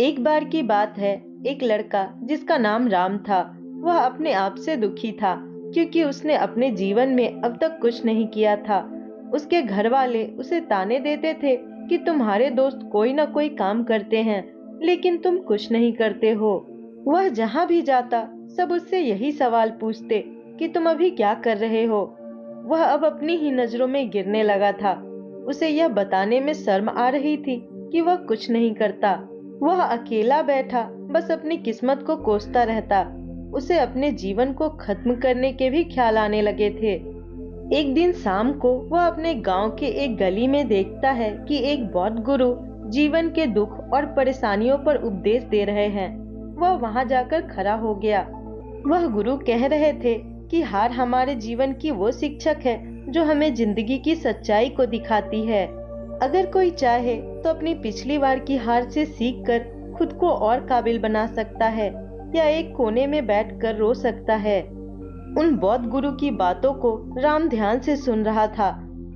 एक बार की बात है, एक लड़का जिसका नाम राम था, वह अपने आप से दुखी था क्योंकि उसने अपने जीवन में अब तक कुछ नहीं किया था। उसके घर वाले उसे ताने देते थे कि तुम्हारे दोस्त कोई ना कोई काम करते हैं, लेकिन तुम कुछ नहीं करते हो। वह जहाँ भी जाता, सब उससे यही सवाल पूछते कि तुम अभी क्या कर रहे हो। वह अब अपनी ही नजरों में गिरने लगा था। उसे यह बताने में शर्म आ रही थी कि वह कुछ नहीं करता। वह अकेला बैठा बस अपनी किस्मत को कोसता रहता। उसे अपने जीवन को खत्म करने के भी ख्याल आने लगे थे। एक दिन शाम को वह अपने गांव के एक गली में देखता है कि एक बौद्ध गुरु जीवन के दुख और परेशानियों पर उपदेश दे रहे हैं। वह वहां जाकर खड़ा हो गया। वह गुरु कह रहे थे कि हार हमारे जीवन की वो शिक्षक है जो हमें जिंदगी की सच्चाई को दिखाती है। अगर कोई चाहे तो अपनी पिछली बार की हार से सीखकर खुद को और काबिल बना सकता है, या एक कोने में बैठकर रो सकता है। उन बौद्ध गुरु की बातों को राम ध्यान से सुन रहा था,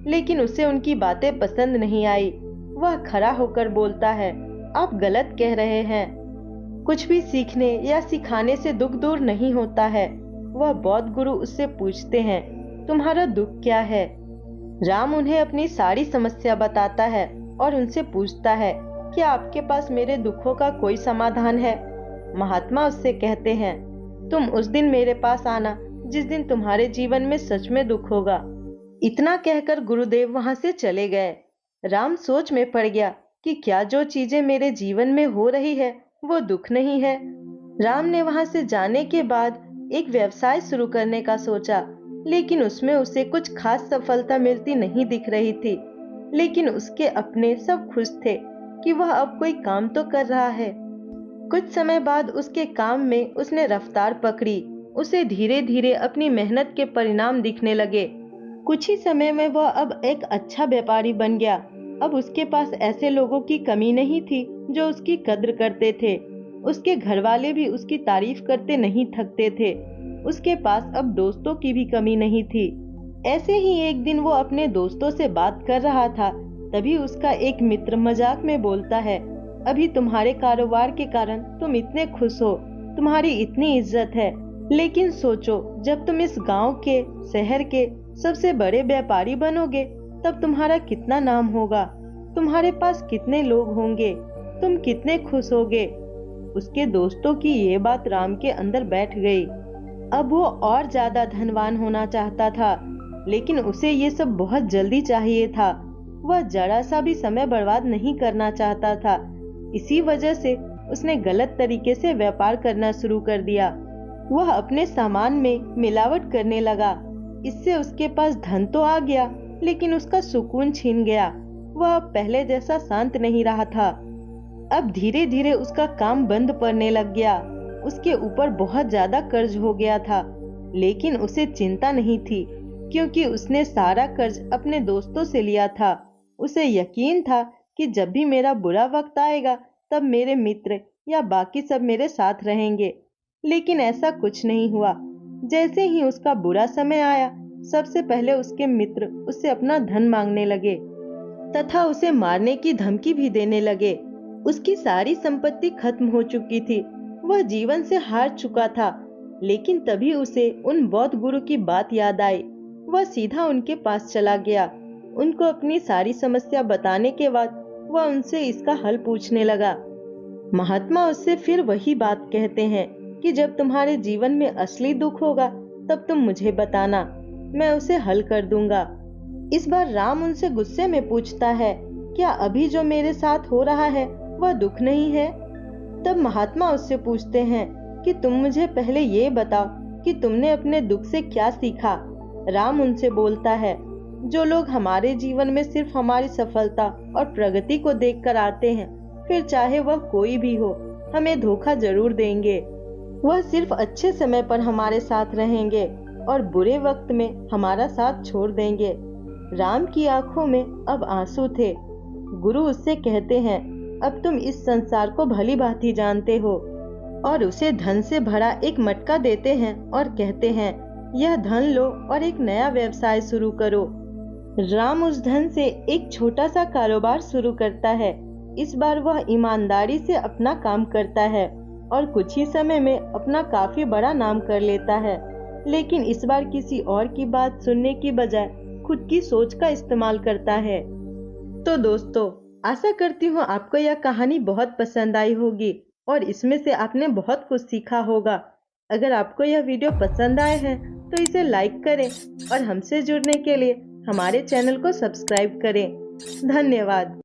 लेकिन उसे उनकी बातें पसंद नहीं आई। वह खड़ा होकर बोलता है, आप गलत कह रहे हैं। कुछ भी सीखने या सिखाने से दुख दूर नहीं होता है। वह बौद्ध गुरु उससे पूछते हैं, तुम्हारा दुख क्या है? राम उन्हें अपनी सारी समस्या बताता है और उनसे पूछता है, क्या आपके पास मेरे दुखों का कोई समाधान है? महात्मा उससे कहते हैं, तुम उस दिन मेरे पास आना जिस दिन तुम्हारे जीवन में सच में दुख होगा। इतना कहकर गुरुदेव वहां से चले गए। राम सोच में पड़ गया कि क्या जो चीजें मेरे जीवन में हो रही है वो दुख नहीं है। राम ने वहां से जाने के बाद एक व्यवसाय शुरू करने का सोचा, लेकिन उसमें उसे कुछ खास सफलता मिलती नहीं दिख रही थी। लेकिन उसके अपने सब खुश थे कि वह अब कोई काम तो कर रहा है। कुछ समय बाद उसके काम में उसने रफ्तार पकड़ी। उसे धीरे धीरे अपनी मेहनत के परिणाम दिखने लगे। कुछ ही समय में वह अब एक अच्छा व्यापारी बन गया। अब उसके पास ऐसे लोगों की कमी नहीं थी जो उसकी कद्र करते थे। उसके घर वाले भी उसकी तारीफ करते नहीं थकते थे। उसके पास अब दोस्तों की भी कमी नहीं थी। ऐसे ही एक दिन वो अपने दोस्तों से बात कर रहा था, तभी उसका एक मित्र मजाक में बोलता है, अभी तुम्हारे कारोबार के कारण तुम इतने खुश हो, तुम्हारी इतनी इज्जत है, लेकिन सोचो जब तुम इस गांव के, शहर के सबसे बड़े व्यापारी बनोगे तब तुम्हारा कितना नाम होगा, तुम्हारे पास कितने लोग होंगे, तुम कितने खुश होगे। उसके दोस्तों की ये बात राम के अंदर बैठ गई। अब वो और ज्यादा धनवान होना चाहता था, लेकिन उसे ये सब बहुत जल्दी चाहिए था। वह जरा सा भी समय बर्बाद नहीं करना चाहता था। इसी वजह से उसने गलत तरीके से व्यापार करना शुरू कर दिया। वह अपने सामान में मिलावट करने लगा। इससे उसके पास धन तो आ गया, लेकिन उसका सुकून छीन गया। वह अब पहले जैसा शांत नहीं रहा था। अब धीरे धीरे उसका काम बंद पड़ने लग गया। उसके ऊपर बहुत ज्यादा कर्ज हो गया था, लेकिन उसे चिंता नहीं थी क्योंकि उसने सारा कर्ज अपने दोस्तों से लिया था। उसे यकीन था कि जब भी मेरा बुरा वक्त आएगा तब मेरे मित्र या बाकी सब मेरे साथ रहेंगे, लेकिन ऐसा कुछ नहीं हुआ। जैसे ही उसका बुरा समय आया, सबसे पहले उसके मित्र उससे अपना धन मांगने लगे तथा उसे मारने की धमकी भी देने लगे। उसकी सारी संपत्ति खत्म हो चुकी थी। वह जीवन से हार चुका था, लेकिन तभी उसे उन बौद्ध गुरु की बात याद आई। वह सीधा उनके पास चला गया। उनको अपनी सारी समस्या बताने के बाद वह उनसे इसका हल पूछने लगा। महात्मा उससे फिर वही बात कहते हैं कि जब तुम्हारे जीवन में असली दुख होगा तब तुम मुझे बताना, मैं उसे हल कर दूंगा। इस बार राम उनसे गुस्से में पूछता है, क्या अभी जो मेरे साथ हो रहा है वह दुख नहीं है? तब महात्मा उससे पूछते हैं कि तुम मुझे पहले ये बताओ कि तुमने अपने दुख से क्या सीखा। राम उनसे बोलता है, जो लोग हमारे जीवन में सिर्फ हमारी सफलता और प्रगति को देखकर आते हैं, फिर चाहे वह कोई भी हो, हमें धोखा जरूर देंगे। वह सिर्फ अच्छे समय पर हमारे साथ रहेंगे और बुरे वक्त में हमारा साथ छोड़ देंगे। राम की आंखों में अब आंसू थे। गुरु उससे कहते हैं, अब तुम इस संसार को भली भांति जानते हो, और उसे धन से भरा एक मटका देते हैं और कहते हैं, यह धन लो और एक नया व्यवसाय शुरू करो। राम उस धन से एक छोटा सा कारोबार शुरू करता है। इस बार वह ईमानदारी से अपना काम करता है और कुछ ही समय में अपना काफी बड़ा नाम कर लेता है। लेकिन इस बार किसी और की बात सुनने की बजाय खुद की सोच का इस्तेमाल करता है। तो दोस्तों, आशा करती हूँ आपको यह कहानी बहुत पसंद आई होगी और इसमें से आपने बहुत कुछ सीखा होगा। अगर आपको यह वीडियो पसंद आए हैं तो इसे लाइक करें और हमसे जुड़ने के लिए हमारे चैनल को सब्सक्राइब करें। धन्यवाद।